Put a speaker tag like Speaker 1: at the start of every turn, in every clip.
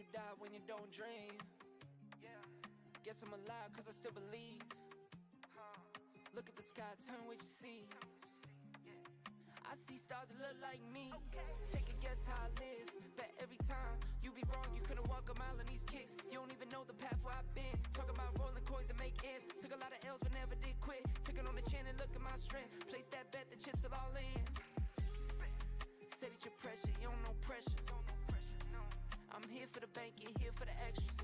Speaker 1: you die when you don't dream. Guess I'm alive cause I still believe. Look at the sky, turn what you see. I see stars that look like me. Take a guess how I live. Bet every time you be wrong, you couldn't walk a mile in these kicks. You don't even know the path where I've been. Talk about rolling coins and make ends. Took a lot of L's but never did quit. Took it on the chin and look at my strength. Place that bet, the chips are all in. Say that you're pressure, you don't know pressure. I'm here for the bank, you're here for the extras.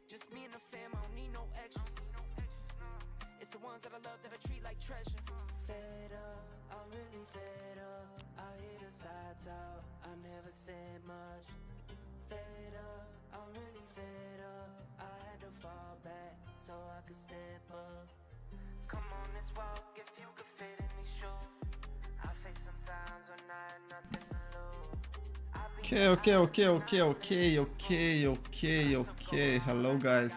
Speaker 1: Just me and the fam, I don't need no extras. It's the ones that I love that I treat like treasure. Fed up, I'm really fed up. I hear the sides out, I never said much. Fed up, I'm really fed up. I had to fall back so I could step up. Come on, let's walk if you could fit in these shoes. I face some times when I had nothing to lose.
Speaker 2: Okay. Hello guys.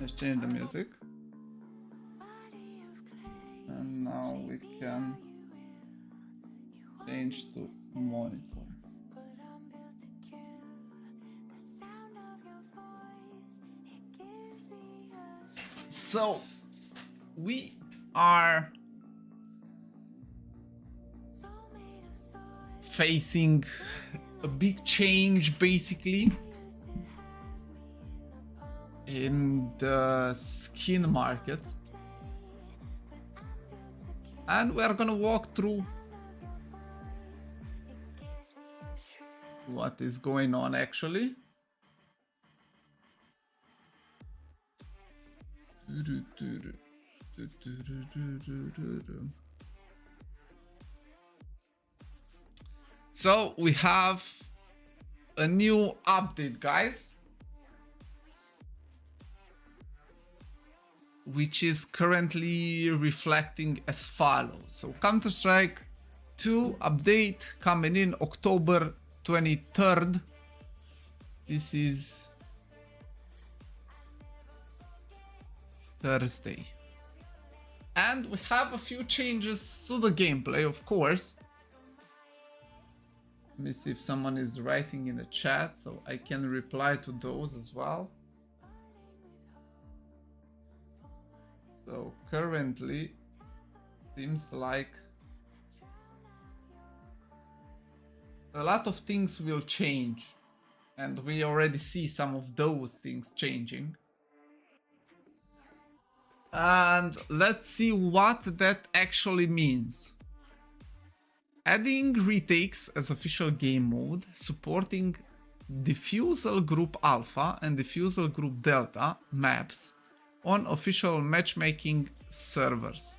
Speaker 2: Let's change the music. And now we can change to monitor. So we are facing a big change basically in the skin market, and we are gonna walk through what is going on actually. So we have a new update, guys, which is currently reflecting as follows. So Counter-Strike 2 update coming in October 23rd. This is Thursday. And we have a few changes to the gameplay, of course. Let me see if someone is writing in the chat so I can reply to those as well. So currently seems like a lot of things will change, and we already see some of those things changing. And let's see what that actually means. Adding retakes as official game mode, supporting Diffusal Group Alpha and Diffusal Group Delta maps on official matchmaking servers.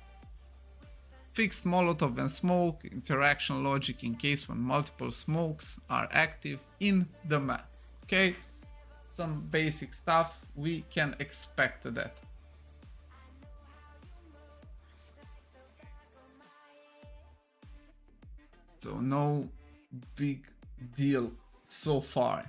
Speaker 2: Fixed Molotov and smoke interaction logic in case when multiple smokes are active in the map. Okay, some basic stuff, we can expect that. So no big deal so far.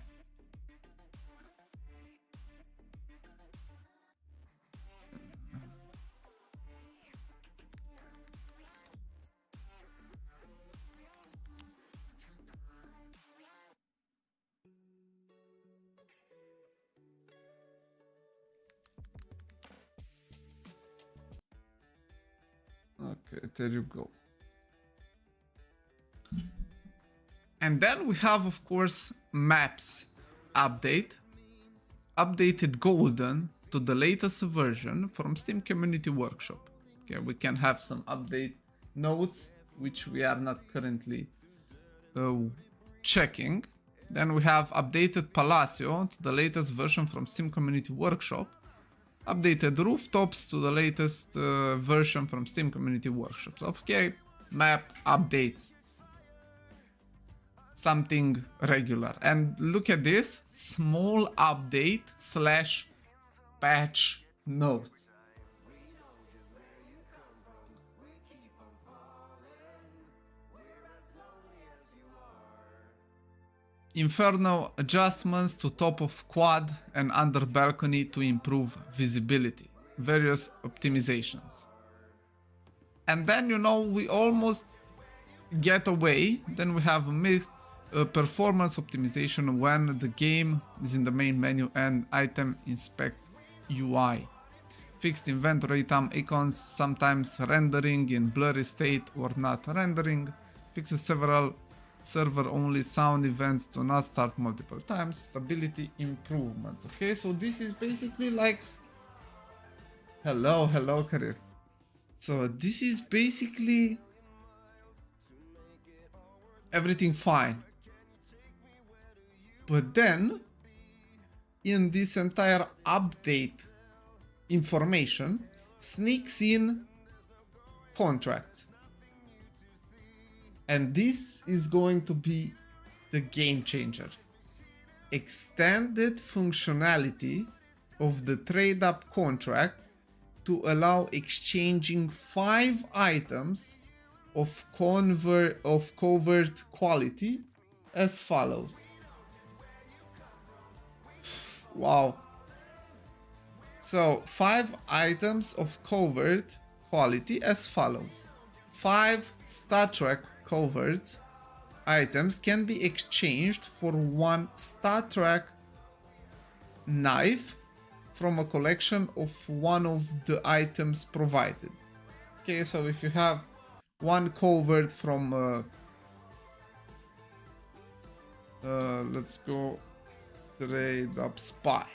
Speaker 2: Okay, there you go. And then we have, of course, maps update. Updated Golden to the latest version from Steam Community Workshop. Okay, we can have some update notes, which we are not currently checking. Then we have updated Palacio to the latest version from Steam Community Workshop. Updated Rooftops to the latest version from Steam Community Workshop. Okay, map updates. Something regular. And look at this, small update / patch notes. Inferno adjustments to top of quad and under balcony to improve visibility. Various optimizations. And then, you know, we almost get away. Then we have performance optimization when the game is in the main menu and item inspect UI. Fixed inventory item icons, sometimes rendering in blurry state or not rendering. Fixes several server-only sound events to not start multiple times. Stability improvements. Okay, so this is basically like... Hello career. So this is basically everything fine. But then, in this entire update information, sneaks in contracts. And this is going to be the game changer. Extended functionality of the trade-up contract to allow exchanging 5 items of covert quality as follows. Wow. So 5 items of covert quality as follows. 5 StatTrak covert items can be exchanged for 1 StatTrak knife from a collection of one of the items provided. Okay, so if you have 1 covert from let's go trade up spy.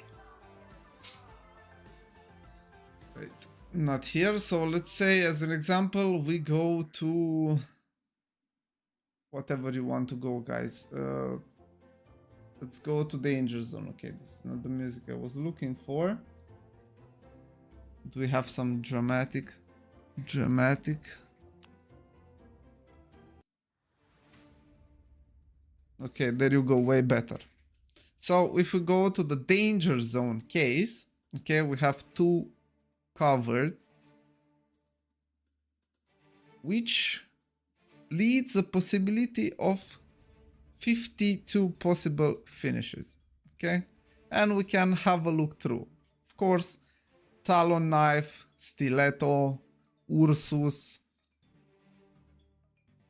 Speaker 2: Wait, not here. So let's say as an example we go to whatever you want to go, guys. Let's go to danger zone. Okay, this is not the music I was looking for. Do we have some dramatic? Okay, there you go, way better. So if we go to the danger zone case, okay, we have 2 covered, which leads a possibility of 52 possible finishes. Okay, and we can have a look through. Of course, Talon knife, Stiletto, Ursus,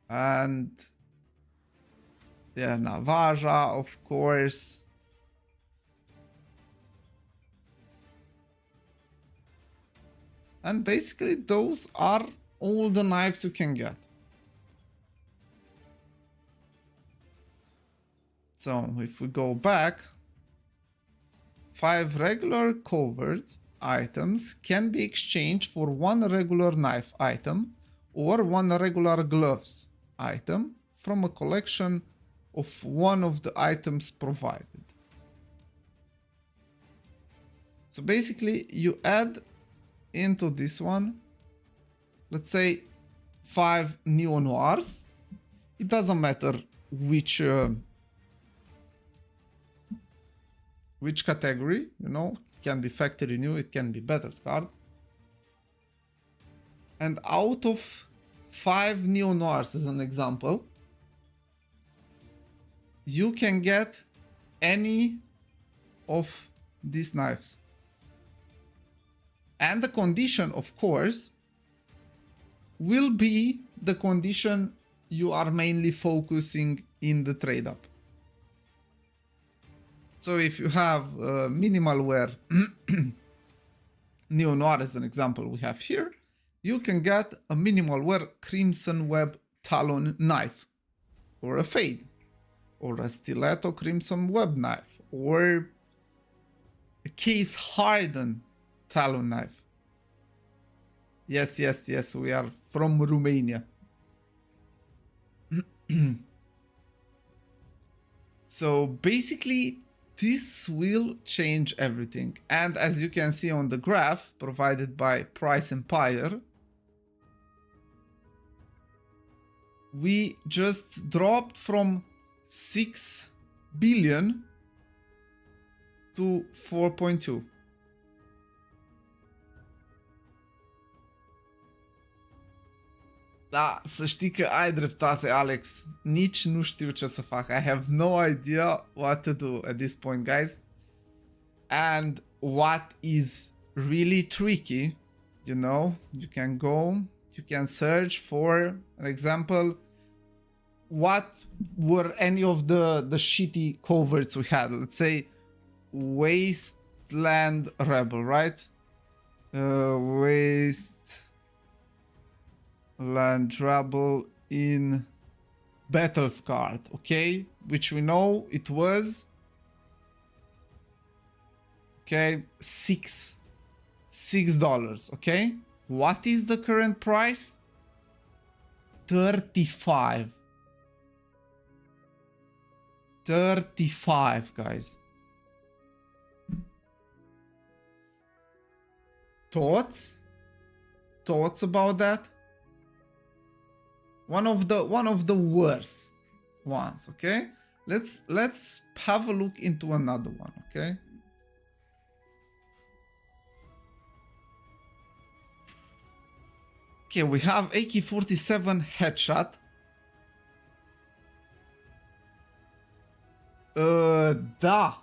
Speaker 2: and yeah, Navaja, of course. And basically those are all the knives you can get. So if we go back, 5 regular covert items can be exchanged for 1 regular knife item or 1 regular gloves item from a collection of one of the items provided. So basically you add into this one, let's say 5 neo noirs. It doesn't matter which category, you know, it can be factory new, it can be battle scarred. And out of 5 neo noirs as an example, you can get any of these knives. And the condition, of course, will be the condition you are mainly focusing in the trade up. So if you have minimal wear Neo Noir as an example we have here, you can get a minimal wear Crimson Web Talon knife, or a Fade, or a Stiletto Crimson Web knife, or a Case Hardened Talon knife. Yes, we are from Romania. So basically, this will change everything. And as you can see on the graph provided by Price Empire, we just dropped from 6 billion to 4.2. Da, să știi că ai dreptate, Alex. Nici nu știu ce să fac. I have no idea what to do at this point, guys. And what is really tricky, you know, you can go, you can search for an example, what were any of the shitty coverts we had. Let's say Wasteland Rebel, right? Wasteland Rebel in Battle Scarred, okay? Which we know it was, okay, $6, okay? What is the current price? 35. 35, guys. Thoughts about that? One of the worst ones, okay? Let's have a look into another one, okay? Okay, we have AK-47 headshot. Da.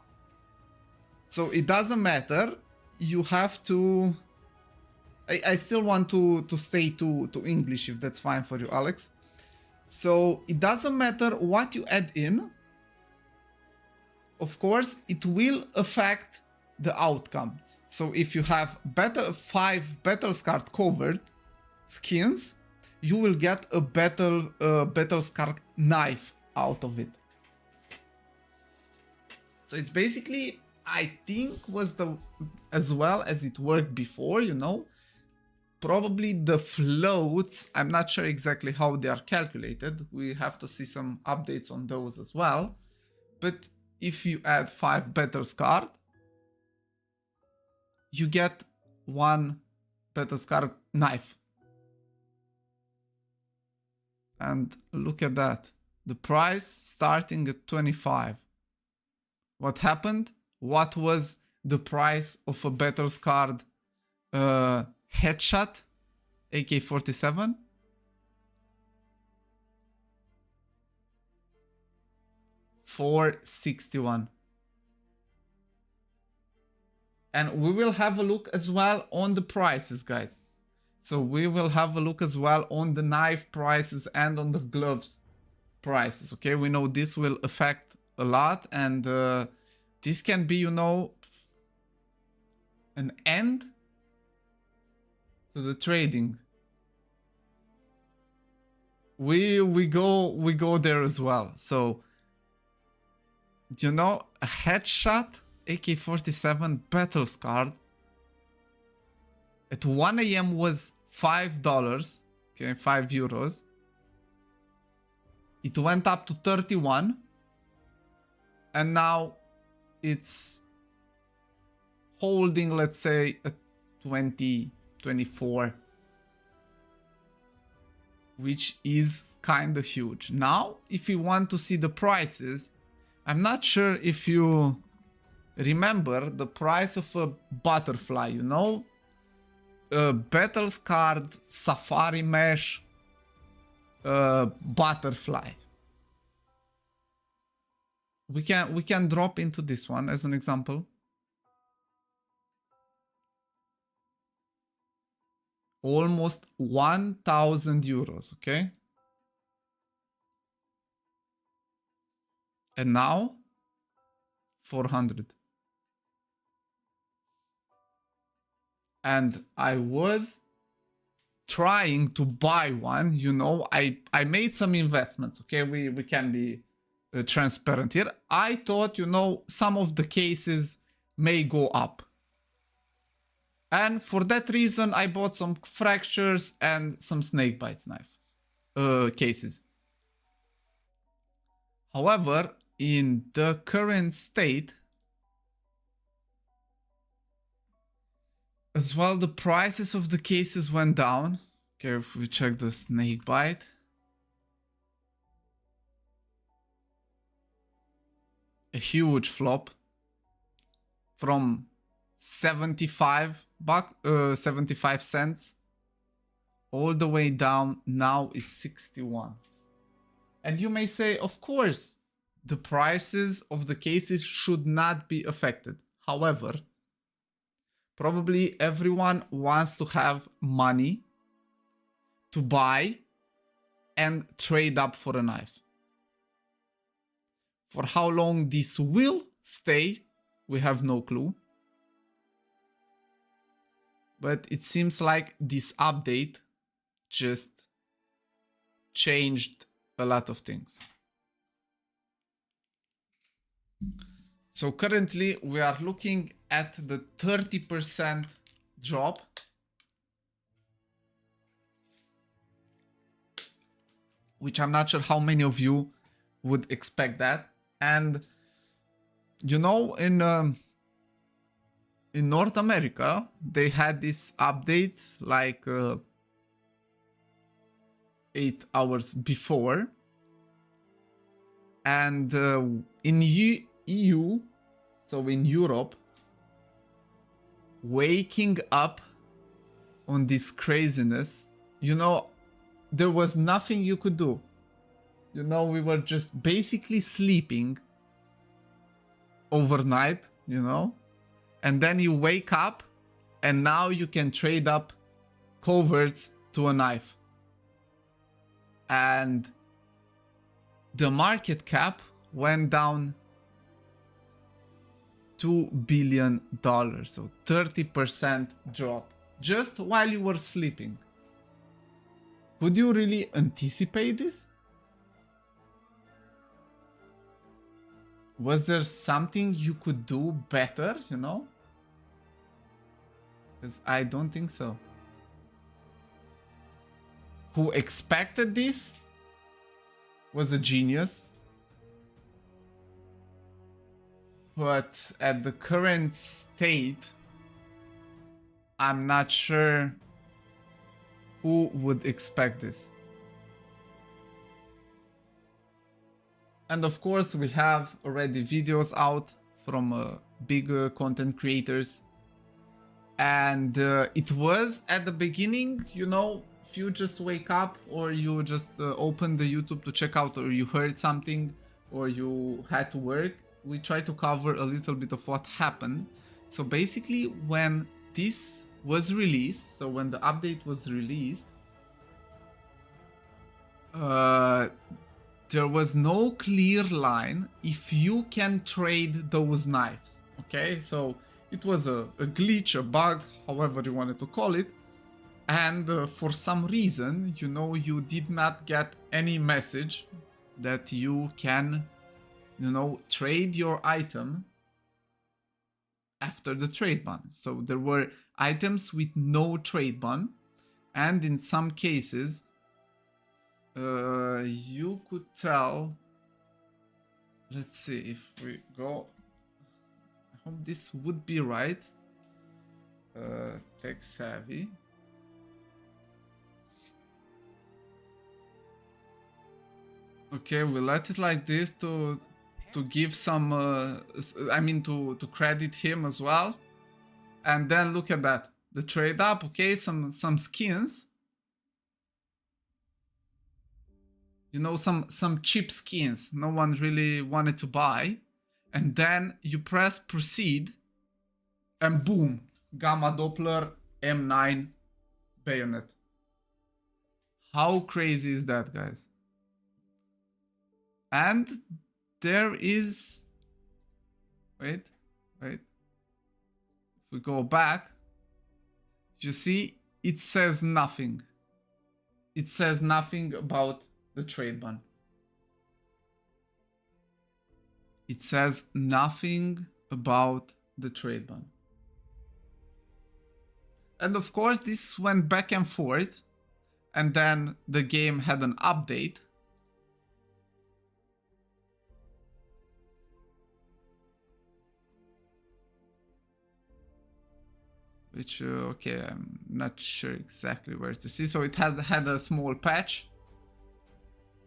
Speaker 2: So it doesn't matter. You have to. I still want to stay to English if that's fine for you, Alex. So it doesn't matter what you add in. Of course, it will affect the outcome. So if you have 5 battle scarred covered skins, you will get a battle scarred knife out of it. So it's basically, I think, was the as well as it worked before, you know. Probably the floats, I'm not sure exactly how they are calculated. We have to see some updates on those as well. But if you add 5 battle scarred, you get 1 battle scarred knife. And look at that. The price starting at 25. What happened? What was the price of a battle scarred headshot AK-47? $461. And we will have a look as well on the prices, guys. So we will have a look as well on the knife prices and on the gloves prices. Okay, we know this will affect a lot, and this can be, you know, an end to the trading. We go there as well. So, you know, a headshot AK-47 battle scarred at 1 AM was $5, okay, €5. It went up to 31, and now it's holding, let's say, at 20, 24, which is kind of huge. Now, if you want to see the prices, I'm not sure if you remember the price of a butterfly, you know, a battle scarred safari mesh butterfly. We can drop into this one as an example. Almost €1,000, okay? And now 400. And I was trying to buy one, you know, I made some investments, okay? We can be transparent here. I thought, you know, some of the cases may go up. And for that reason, I bought some fractures and some snake bites cases. However, in the current state, as well, the prices of the cases went down. Okay, if we check the snake bite. A huge flop from 75 cents all the way down, now is 61. And you may say, of course, the prices of the cases should not be affected. However, probably everyone wants to have money to buy and trade up for a knife. For how long this will stay, we have no clue. But it seems like this update just changed a lot of things. So currently we are looking at the 30% drop. Which I'm not sure how many of you would expect that. And you know, in North America, they had this update like 8 hours before. And in EU, so in Europe, waking up on this craziness, you know, there was nothing you could do. You know, we were just basically sleeping overnight, you know, and then you wake up and now you can trade up coverts to a knife. And the market cap went down $2 billion, so 30% drop just while you were sleeping. Could you really anticipate this? Was there something you could do better, you know? Because I don't think so. Who expected this was a genius. But at the current state, I'm not sure who would expect this. And of course, we have already videos out from big content creators. And it was at the beginning, you know, if you just wake up or you just open the YouTube to check out, or you heard something or you had to work, we try to cover a little bit of what happened. So basically when this was released, so when the update was released, there was no clear line if you can trade those knives. Okay, so it was a glitch, a bug, however you wanted to call it. And for some reason, you know, you did not get any message that you can, you know, trade your item after the trade ban. So there were items with no trade ban, and in some cases you could tell. Let's see if we go. I hope this would be right. Tech savvy. Okay, we let it like this to give some, I mean, to credit him as well. And then look at that, the trade up. Okay, some skins. You know, some cheap skins no one really wanted to buy. And then you press proceed and boom, Gamma Doppler M9 bayonet. How crazy is that, guys? And there is, wait, if we go back, you see, it says nothing. It says nothing about the trade ban. It says nothing about the trade ban. And of course, this went back and forth, and then the game had an update. Which, okay, I'm not sure exactly where to see. So it had a small patch.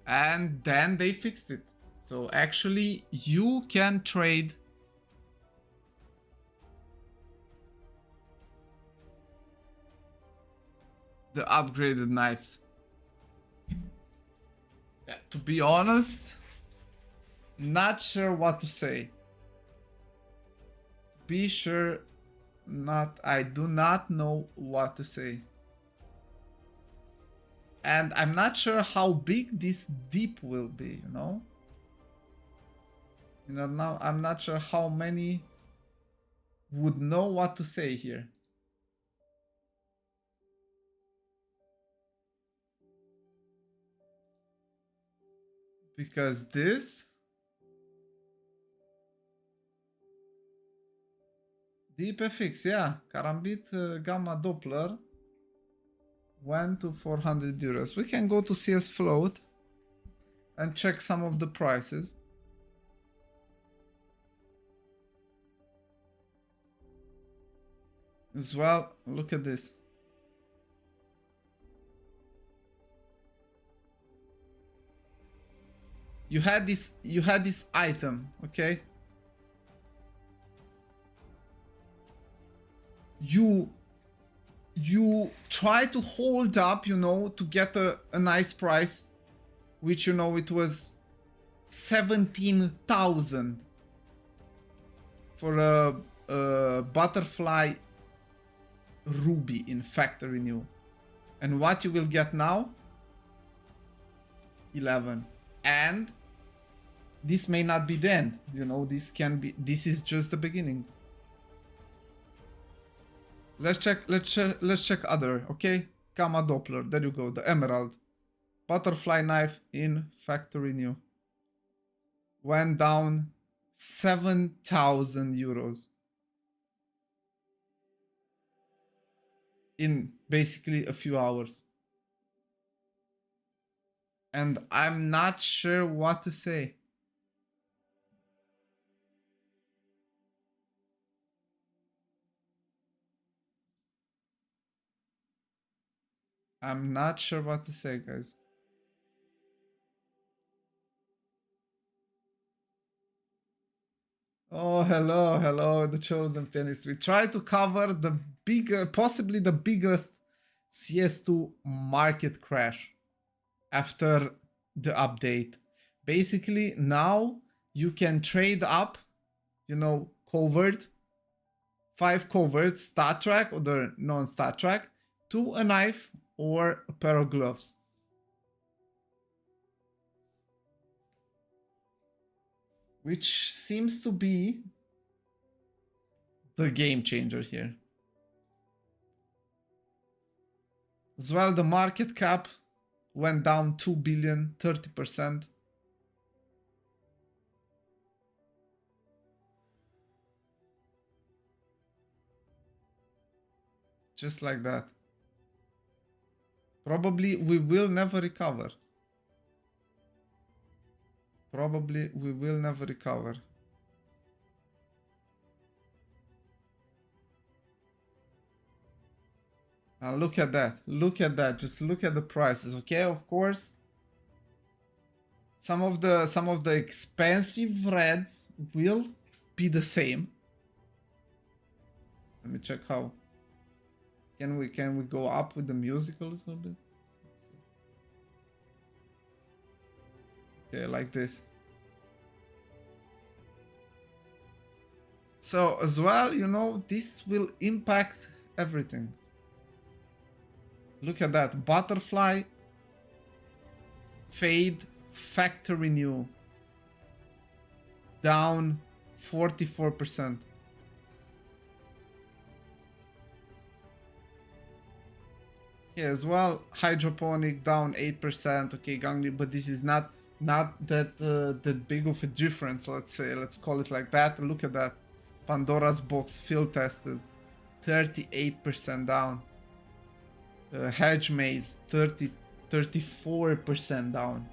Speaker 2: And then they fixed it. So actually, you can trade the upgraded knives. Yeah, to be honest, not sure what to say. Be sure not, I do not know what to say. And I'm not sure how big this dip will be, you know? You know, now I'm not sure how many would know what to say here. Because this Deep FX, yeah, Karambit Gamma Doppler went to 400 euros. We can go to CS Float and check some of the prices. As well, look at this. You had this item, okay? You try to hold up, you know, to get a nice price, which, you know, it was 17,000 for a butterfly ruby in factory new. And what you will get now? 11. And this may not be the end, you know, this is just the beginning. Let's check other, okay? Gamma Doppler, there you go, the emerald. Butterfly knife in factory new. Went down 7,000 euros. In basically a few hours. And I'm not sure what to say. I'm not sure what to say, guys. Oh, hello, the chosen pianist. We try to cover the possibly the biggest CS2 market crash after the update. Basically, now you can trade up, you know, covert, 5 covert stat track or the non-stat track to a knife or a pair of gloves. Which seems to be the game changer here. As well, the market cap went down 2 billion, 30%. Just like that. Probably we will never recover. Probably we will never recover. And look at that. Look at that. Just look at the prices. Okay, of course. Some of the expensive reds will be the same. Let me check how. Can we go up with the music a little bit? Okay, like this. So as well, you know, this will impact everything. Look at that. Butterfly, fade, factory new. Down 44%. Okay, as well, hydroponic down 8%. Okay, Gangli, but this is not that big of a difference. Let's say, let's call it like that. Look at that. Pandora's box field tested, 38% down. Hedge maze, 34% down.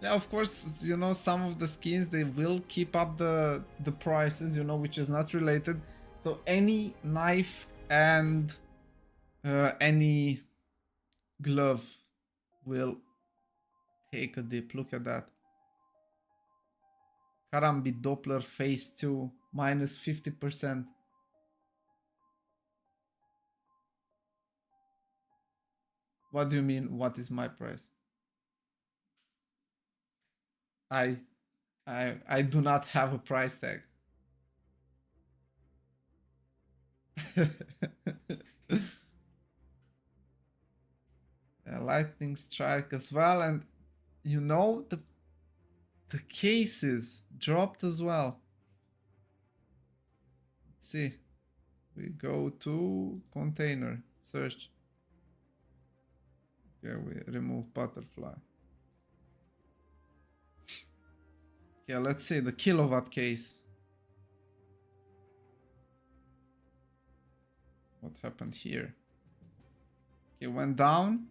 Speaker 2: Yeah, of course, you know, some of the skins, they will keep up the prices, you know, which is not related. So any knife and any glove will take a dip. Look at that. Karambit Doppler phase 2 minus 50%. What do you mean? What is my price? I do not have a price tag. Lightning strike as well, and you know, the cases dropped as well. Let's see. We go to container, search. Okay, we remove butterfly. Yeah, let's see the kilowatt case. What happened here? It went down.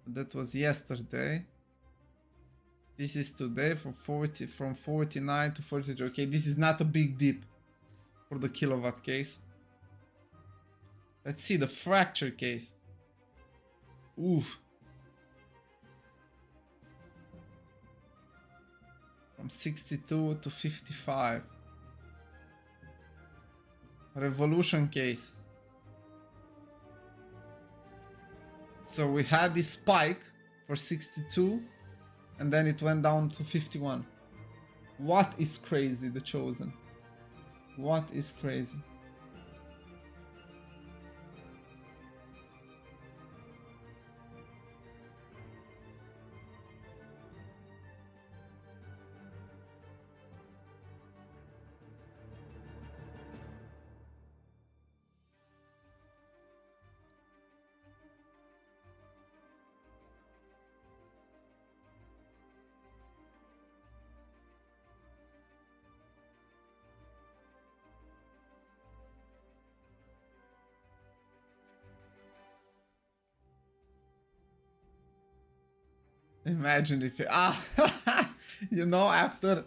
Speaker 2: That was yesterday. This is today from 49 to 43. Okay, this is not a big dip for the kilowatt case. Let's see the fracture case. Oof. From 62 to 55. Revolution case. So we had this spike for 62 and then it went down to 51. What is crazy, the Chosen? What is crazy? Imagine if you know, after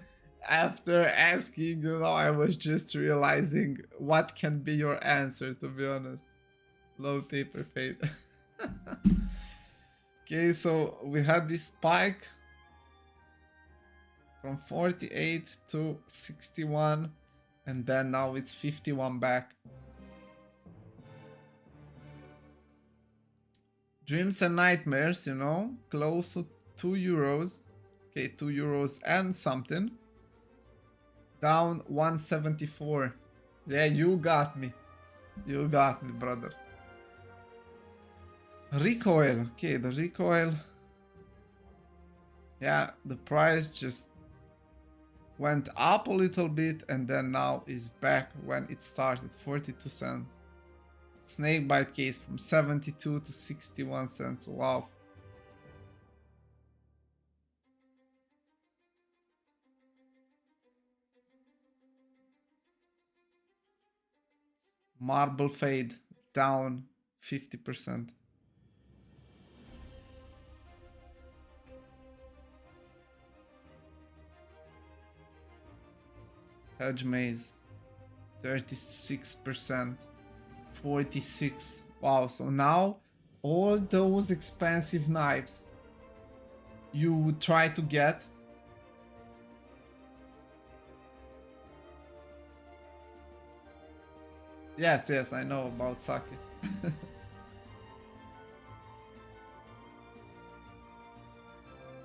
Speaker 2: asking, you know, I was just realizing what can be your answer, to be honest. Low taper fade. Okay, so we had this spike from 48 to 61 and then now it's 51 back. Dreams and nightmares, you know, close to 2 euros. Okay, 2 euros and something. Down 174. Yeah, you got me. You got me, brother. Recoil. Okay, the recoil. Yeah, the price just went up a little bit and then now is back when it started, 42 cents. Snakebite case from 72 to 61 cents. Wow. Marble fade down 50%. Hedge maze 36%. 46. Wow, so now all those expensive knives you would try to get, yes, I know about sake.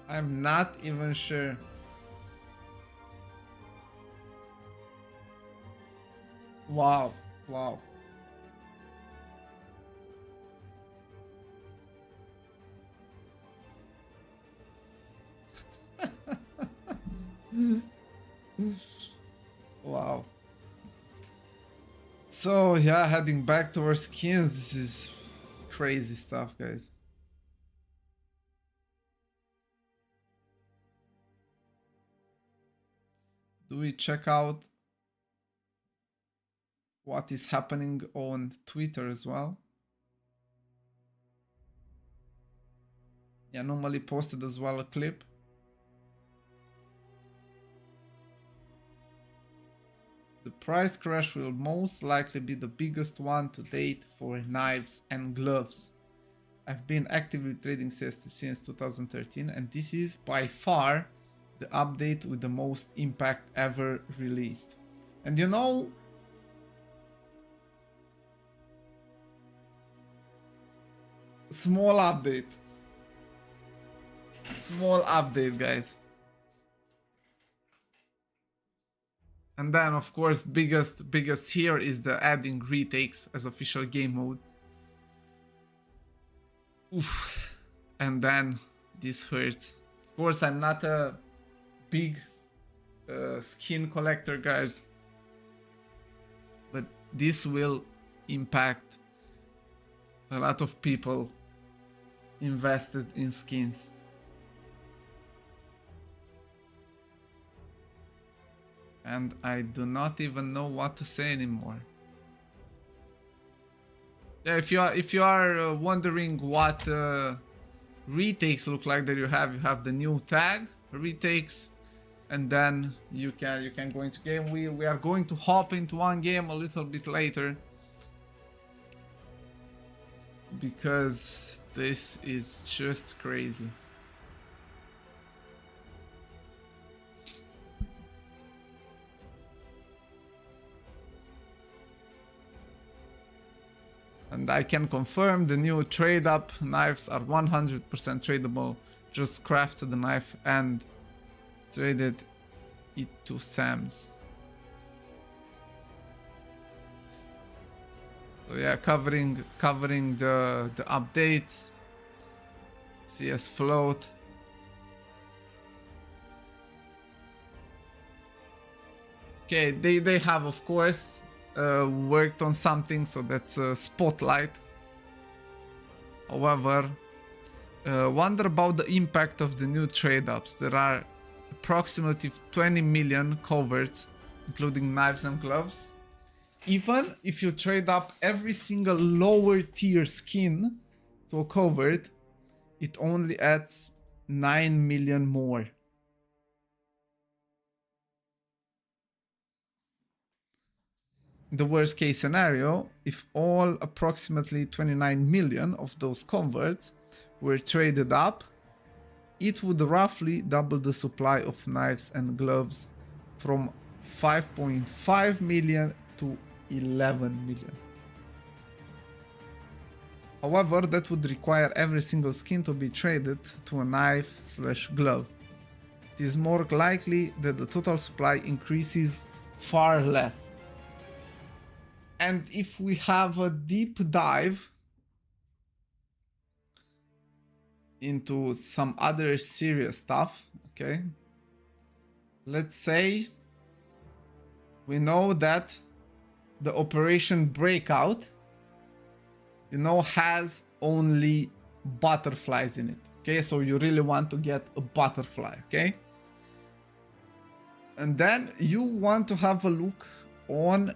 Speaker 2: I'm not even sure. Wow. Wow. So yeah, heading back to our skins. This is crazy stuff, guys. Do we check out what is happening on Twitter as well? Yeah, normally posted as well a clip. The price crash will most likely be the biggest one to date for knives and gloves. I've been actively trading CS2 since 2013 and this is by far the update with the most impact ever released. And you know, small update, guys. And then of course biggest here is the adding retakes as official game mode. Oof. And then this hurts. Of course, I'm not a big skin collector, guys, but this will impact a lot of people invested in skins. And I do not even know what to say anymore. Yeah, if you are wondering what retakes look like that you have the new tag retakes, and then you can go into game. We are going to hop into one game a little bit later, because this is just crazy. And I can confirm the new trade up knives are 100% tradable. Just craft the knife and traded it to Sam's. So yeah, covering the updates. CS float. Okay, they have, of course, worked on something, so that's Spotlight. However, wonder about the impact of the new trade-ups. There are approximately 20 million coverts, including knives and gloves. Even if you trade up every single lower tier skin to a covert, it only adds 9 million more. The worst case scenario, if all approximately 29 million of those converts were traded up, it would roughly double the supply of knives and gloves from 5.5 million to 11 million. However, that would require every single skin to be traded to a knife/glove. It is more likely that the total supply increases far less. And if we have a deep dive into some other serious stuff, okay? Let's say we know that the Operation Breakout, you know, has only butterflies in it, okay? So you really want to get a butterfly, okay? And then you want to have a look on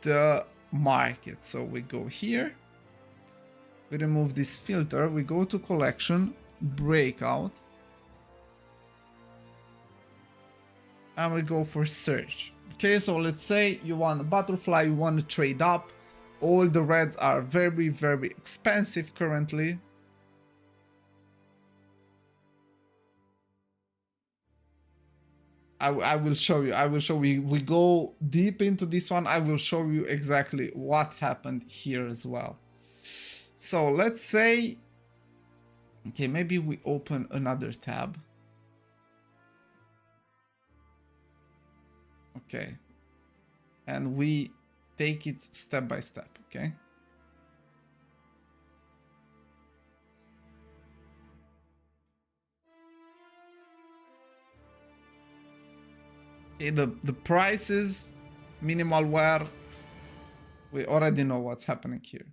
Speaker 2: the market. So we go here, we remove this filter, we go to collection, breakout, and we go for search. Okay, so let's say you want a butterfly, you want to trade up. All the reds are very, very expensive currently. I will show you. We go deep into this one. I will show you exactly what happened here as well. So let's say, okay, maybe we open another tab. Okay. And we take it step by step, okay? Okay, the prices, minimal wear, we already know what's happening here.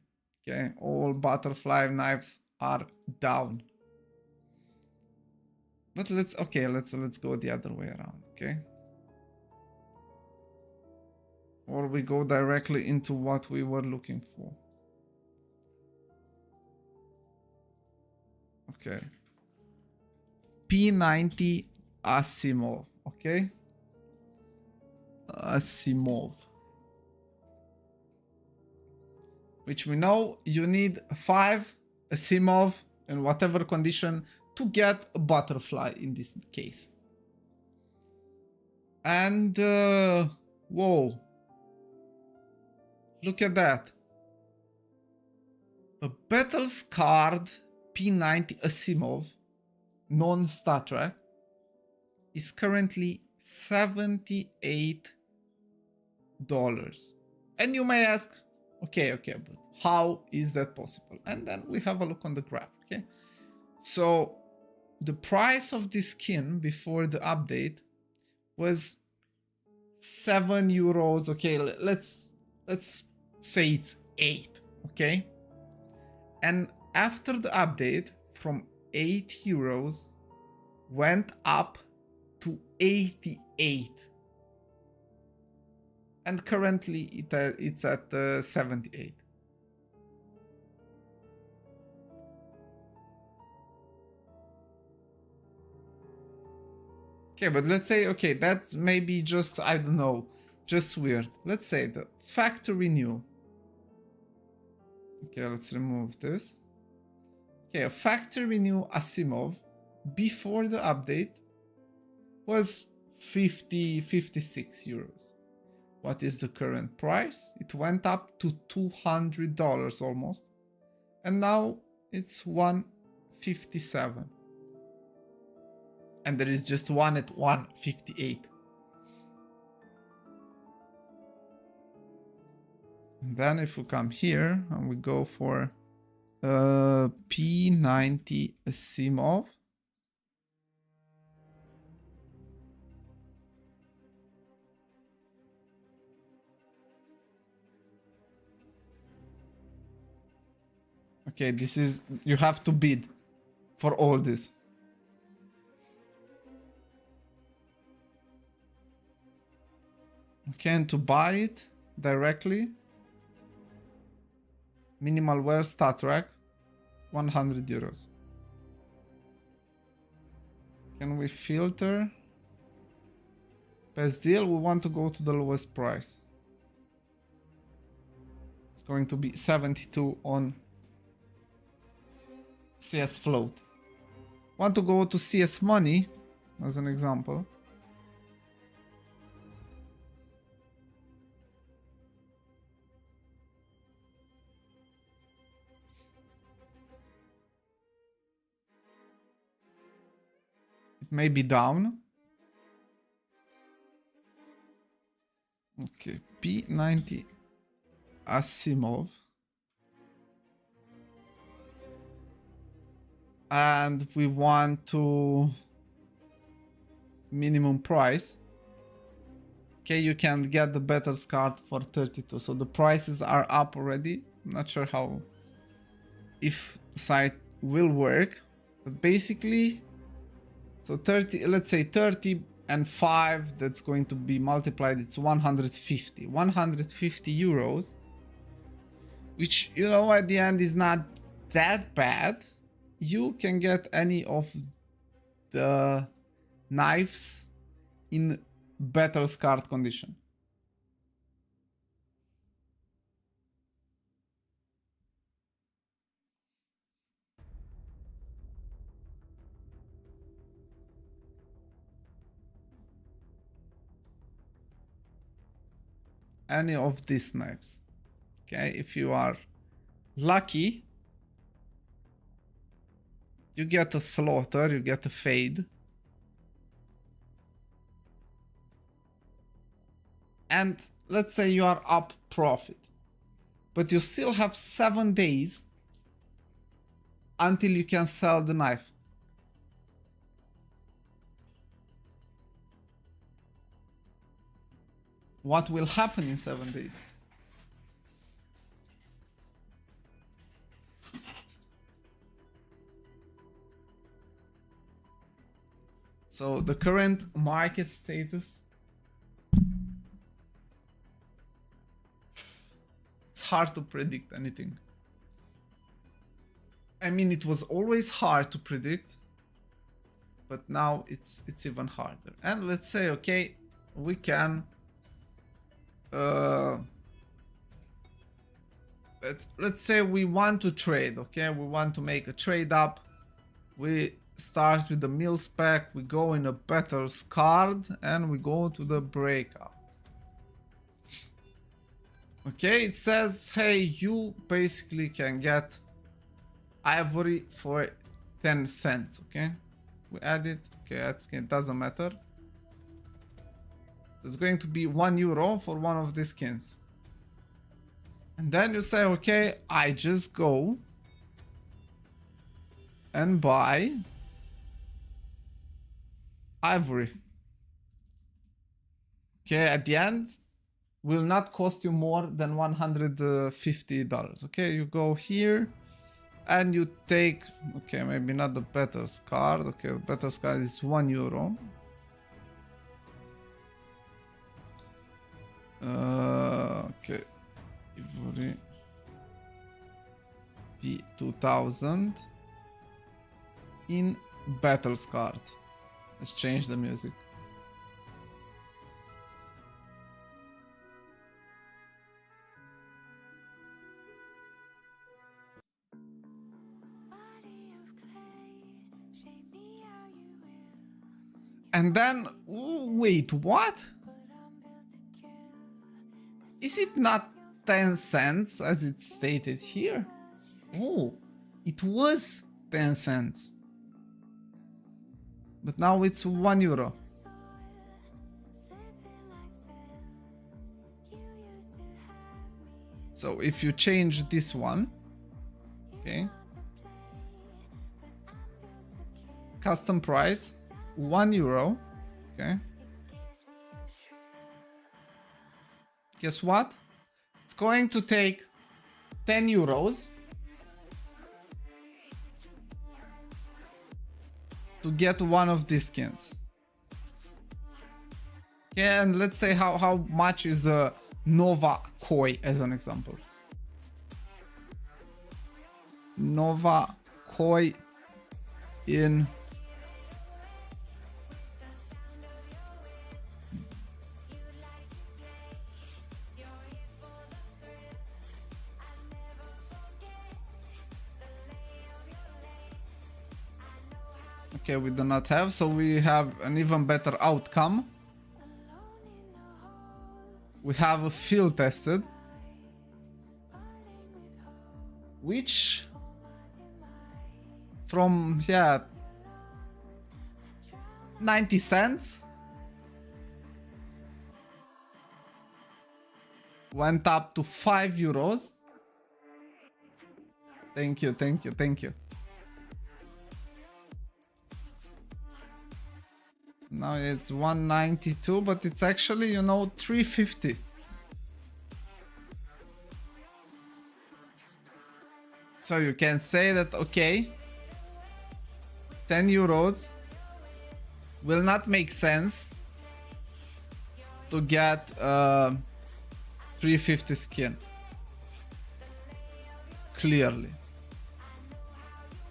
Speaker 2: Okay, all butterfly knives are down. But let's go the other way around, okay? Or we go directly into what we were looking for. Okay. P90 Asimov, okay? Asimov. Which we know you need 5 Asimov in whatever condition to get a butterfly in this case. And whoa. Look at that. A battle scarred P90 Asimov non-Star Trek is currently $78. And you may ask, okay, but how is that possible? And then we have a look on the graph, okay? So the price of this skin before the update was 7 euros. Okay, let's say it's 8, okay? And after the update, from 8 euros went up to 88. And currently it's at 78. Okay, but let's say, okay, that's maybe just, I don't know, just weird. Let's say the factory new. Okay, let's remove this. Okay, a factory new Asimov before the update was 56 euros. What is the current price? It went up to $200 almost. And now it's 157. And there is just one at 158. And then if we come here and we go for P90 Asimov. Okay, this is, you have to bid for all this. Okay, and to buy it directly, minimal wear stat rack, 100 euros. Can we filter? Best deal, we want to go to the lowest price. It's going to be 72 on CS float. Want to go to CS money as an example. It may be down. Okay, P90 Asimov. And we want to minimum price. Okay, you can get the better card for 32. So the prices are up already. I'm not sure how, if site will work, but basically, so 30, let's say 30 and 5, that's going to be multiplied. It's 150 euros, which, you know, at the end is not that bad. You can get any of the knives in better scarred condition. Any of these knives. Okay, if you are lucky, you get a slaughter, you get a fade. And let's say you are up profit, but you still have 7 days until you can sell the knife. What will happen in 7 days? So the current market status, it's hard to predict anything. I mean, it was always hard to predict, but now it's even harder. And let's say, okay, we can let's say we want to trade. Okay, we want to make a trade up. We start with the mil spec, we go in a better card, and we go to the breakout. Okay, it says, hey, you basically can get ivory for 10 cents. Okay, we add it. Okay, it doesn't matter. It's going to be €1 for one of these skins. And then you say, okay, I just go and buy Ivory. Okay, at the end, will not cost you more than $150. Okay, you go here and you take, okay, maybe not the Better's card. Okay, the Better's card is €1. Okay, Ivory P2000 in Battle's card. Let's change the music. And then, wait, what? Is it not 10 cents as it's stated here? Oh, it was 10 cents. But now it's €1. So if you change this one, okay, custom price, €1, okay. Guess what? It's going to take €10 to get one of these skins. Yeah, and let's say how much is a Nova Koi as an example. Nova Koi in okay, we do not have, so we have an even better outcome. We have a field tested, which from 90 cents went up to €5. Thank you, thank you, thank you. Now it's 192, but it's actually, you know, 350. So you can say that, okay, €10 will not make sense to get a 350 skin. Clearly.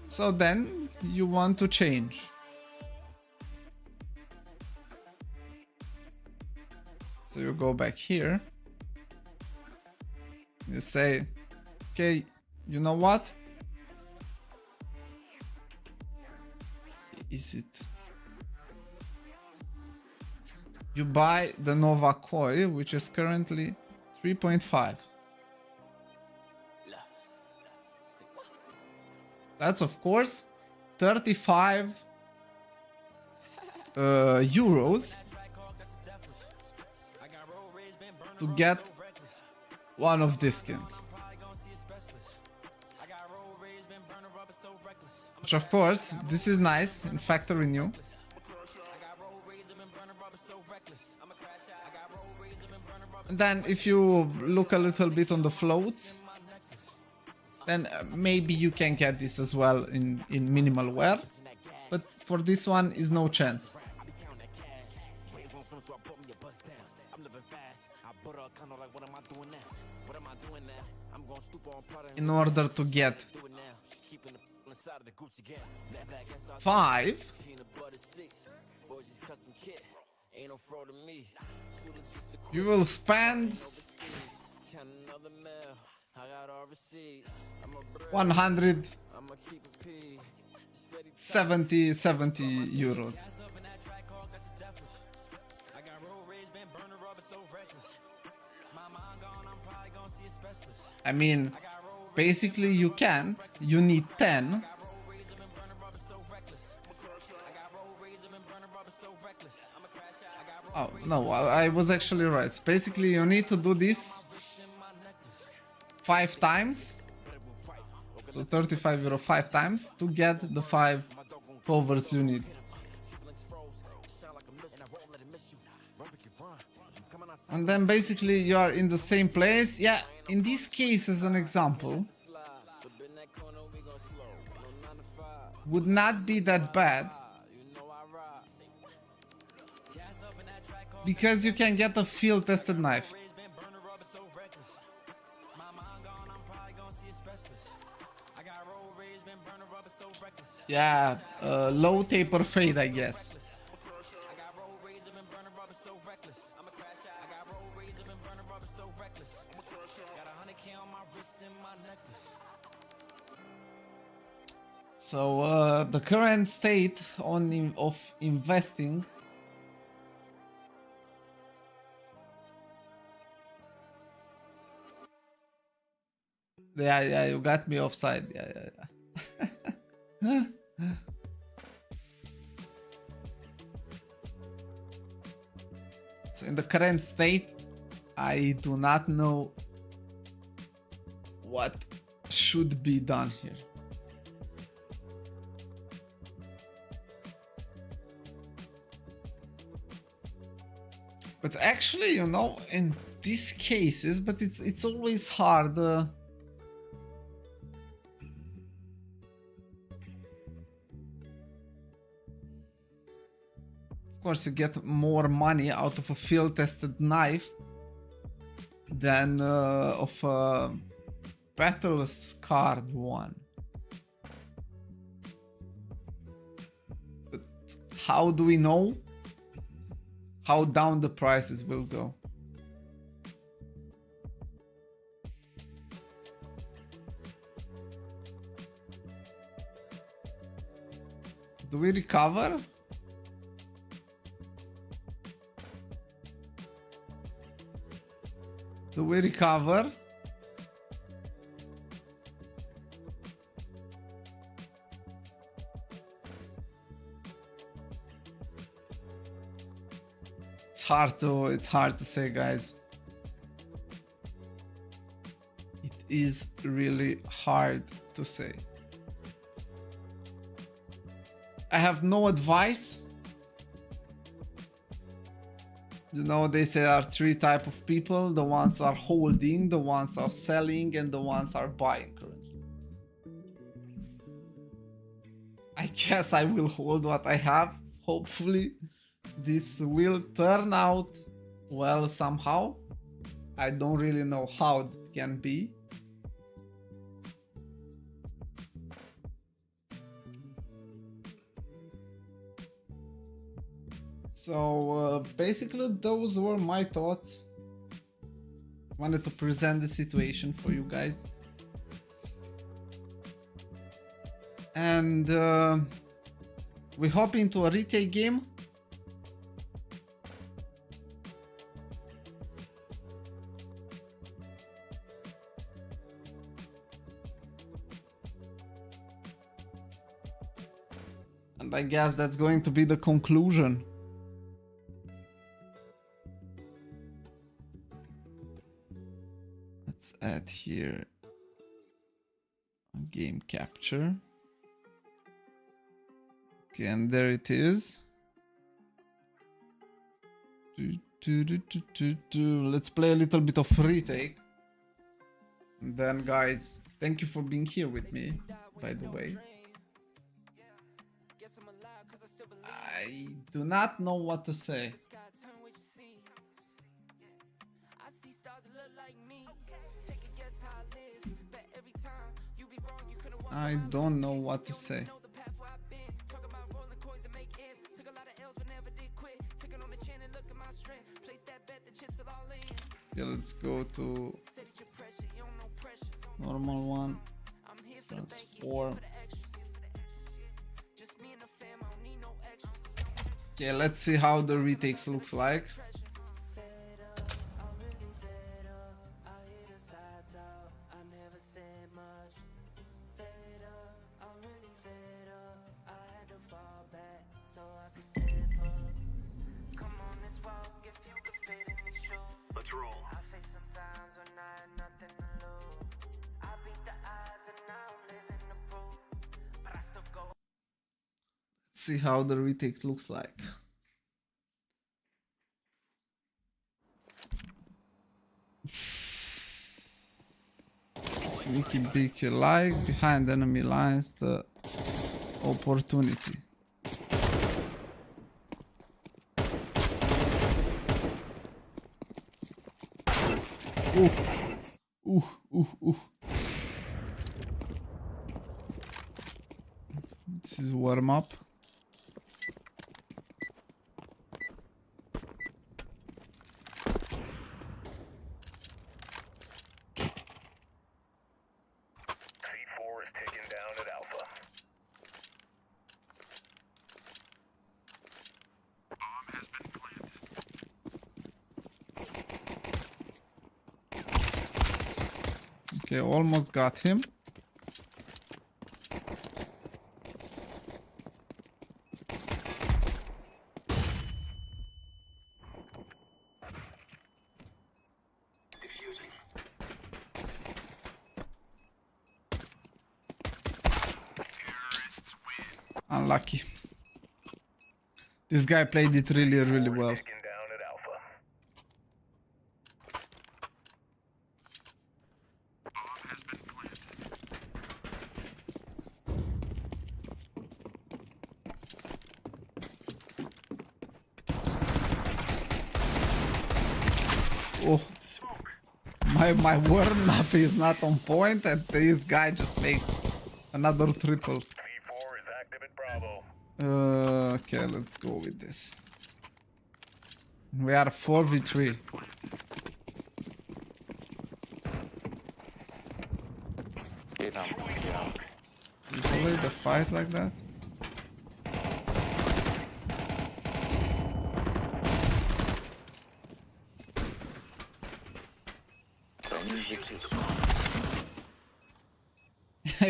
Speaker 2: So then you want to change. So you go back here. You say, okay, you know what? Is it? You buy the Nova Koi, which is currently 3.5. That's of course 35 euros to get one of these skins. Which of course, this is nice in factory new. And then if you look a little bit on the floats, then maybe you can get this as well in minimal wear. But for this one is no chance. In order to get 5, you will spend 170 euros. I mean, basically you can't, you need 10. Oh, no, I was actually right. So basically you need to do this 5 times. So 35 euro 5 times to get the 5 covers you need. And then basically you are in the same place. Yeah, in this case, as an example, would not be that bad. Because you can get a field tested knife. Yeah, low taper fade, I guess. So the current state of investing. Yeah, you got me offside. Yeah. So in the current state, I do not know what should be done here. But actually, you know, in these cases, but it's always hard. Of course, you get more money out of a field-tested knife than of a battle-scarred one. But how do we know how down the prices will go? Do we recover? Do we recover? It's hard to say, guys. It is really hard to say. I have no advice. You know, they say there are three types of people. The ones are holding, the ones are selling, and the ones are buying currently. I guess I will hold what I have. Hopefully this will turn out well somehow. I don't really know how it can be. So basically those were my thoughts. Wanted to present the situation for you guys. And we hop into a retake game. And I guess that's going to be the conclusion. Let's add here a game capture. Okay, and there it is. Let's play a little bit of retake. And then, guys, thank you for being here with me, by the way. I do not know what to say. I don't know what to say. Yeah, let's go to normal one. Transform. Okay, let's see how the retakes looks like.
Speaker 3: Let's roll.
Speaker 2: Let's see how the retake looks like. Wiki Biki like behind enemy lines the opportunity. Ooh. This is warm up.
Speaker 3: C4 is taken down at Alpha. Bomb has been planted.
Speaker 2: Okay, almost got him. Unlucky. This guy played it really well.
Speaker 3: Taken down at Alpha. Bomb has been planted.
Speaker 2: Oh, my warm up is not on point, and this guy just makes another triple.
Speaker 3: C4 is active at Bravo.
Speaker 2: Okay, let's go with this. We are 4v3. Usually the fight like that.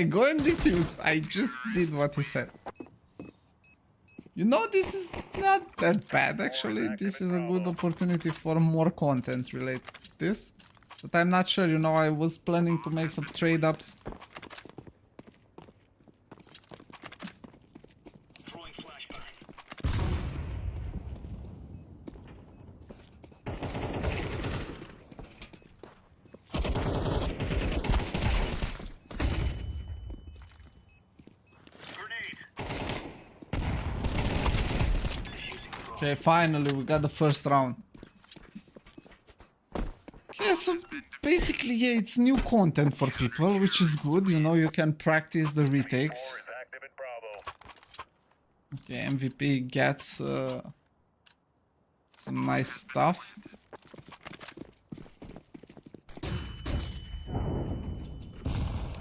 Speaker 2: Go and defuse. I just did what he said. You know, this is not that bad actually. This is a good opportunity for more content related to this. But I'm not sure, you know, I was planning to make some trade ups. Okay, finally we got the first round. Okay, so basically, yeah, it's new content for people, which is good. You know, you can practice the retakes.
Speaker 3: C4 is active at Bravo.
Speaker 2: Okay, MVP gets some nice stuff.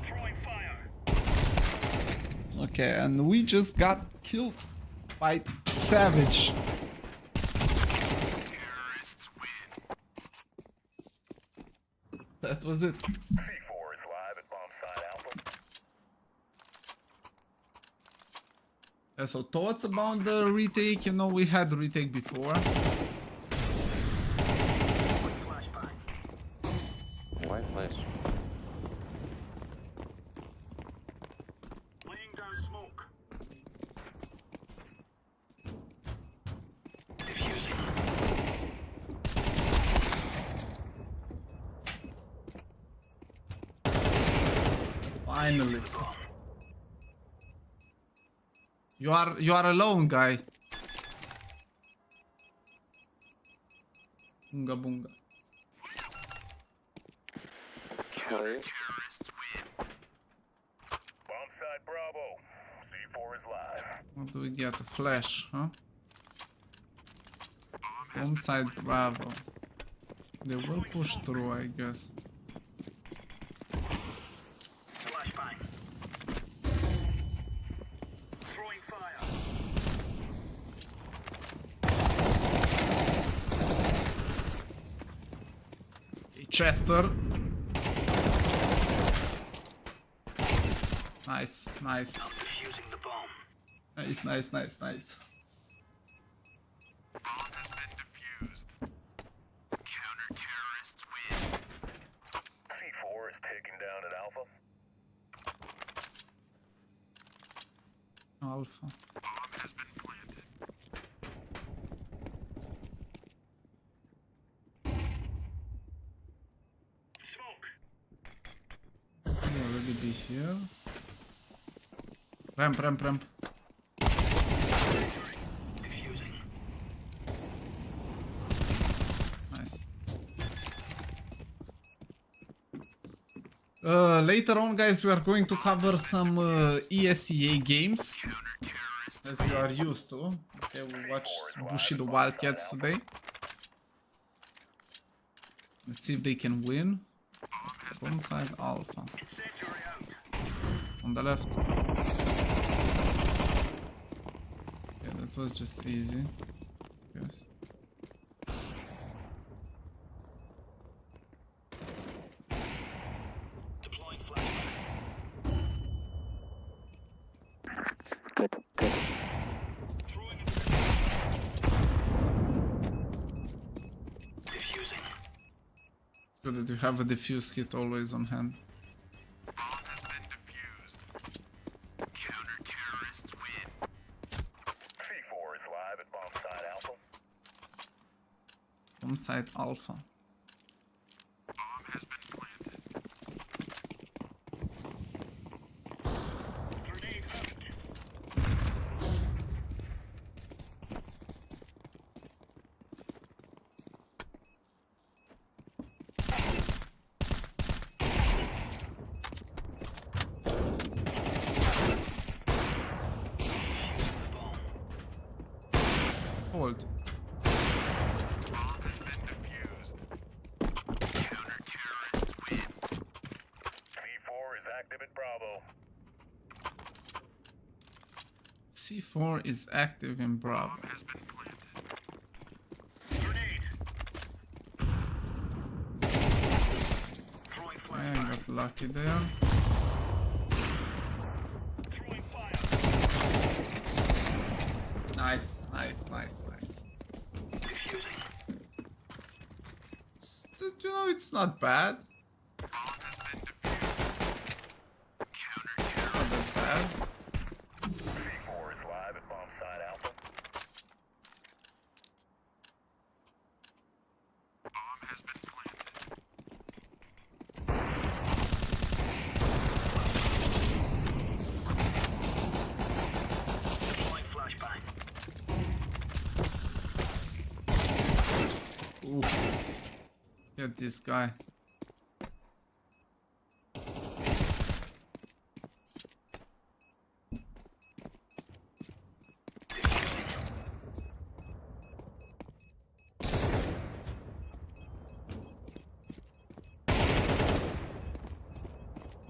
Speaker 3: Throwing fire.
Speaker 2: Okay, and we just got killed by Savage.
Speaker 3: Terrorists win.
Speaker 2: That was it.
Speaker 3: C4 is live at bomb site Alpha.
Speaker 2: Yeah, so thoughts about the retake? You know, we had the retake before.
Speaker 4: White flash.
Speaker 3: Laying down smoke.
Speaker 2: Finally. You are alone, guy. Bunga bunga.
Speaker 3: Terrorists win. Bomb site Bravo. C4 is live.
Speaker 2: What do we get? A flash, huh? Home side Bravo. They will push through, I guess.
Speaker 3: Flashbang. Throwing fire.
Speaker 2: Okay, Chester. Nice, nice.
Speaker 3: Defusing the bomb.
Speaker 2: Nice, nice, nice, nice.
Speaker 3: Bomb has been defused. Counter-terrorists win. C4 is taken down at Alpha.
Speaker 2: Alpha.
Speaker 3: Bomb has been planted. Smoke.
Speaker 2: here. Ramp, ramp, ramp. Nice. Later on, guys, we are going to cover some ESEA games, as you are used to. Okay, we'll watch Bushido Wildcats today. Let's see if they can win. Bomb side Alpha. On the left. Yeah, that was just easy. Yes.
Speaker 4: Good, good.
Speaker 2: It's good that you have a defuse kit always on hand.
Speaker 3: C4 is live at bomb site Alpha.
Speaker 2: Bomb site Alpha. Hold.
Speaker 3: C4 is active at Bravo.
Speaker 2: C4 is active in Bravo. Yeah, I got lucky there. Nice, nice, nice, nice. You know, it's not bad. Not that bad.
Speaker 3: C4 is live at bomb site Alpha.
Speaker 2: Ooh. Get this guy.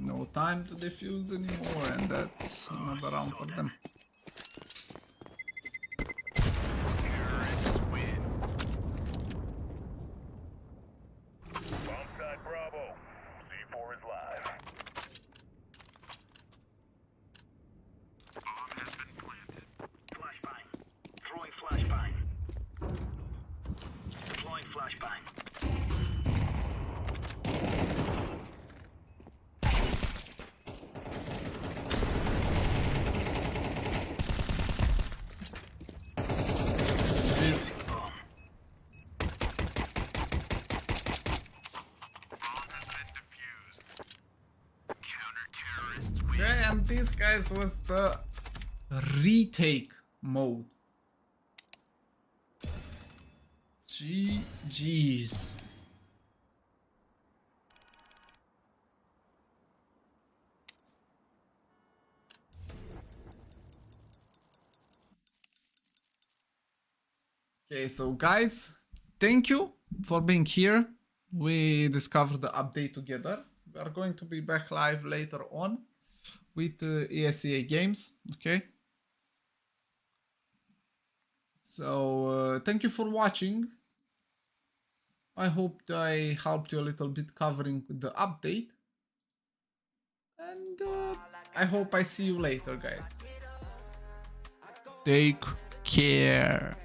Speaker 2: No time to defuse anymore, and that's another round for them.
Speaker 3: Bomb site Bravo. C4 is live.
Speaker 5: Flashbang. Throwing flashbang. Deploying flashbang.
Speaker 2: Jeez. Yeah, and this guys was the retake mode. GG's. Okay, so guys, thank you for being here. We discovered the update together. We are going to be back live later on with ESEA games, okay? So, thank you for watching. I hope I helped you a little bit covering the update. And I hope I see you later, guys. Take care.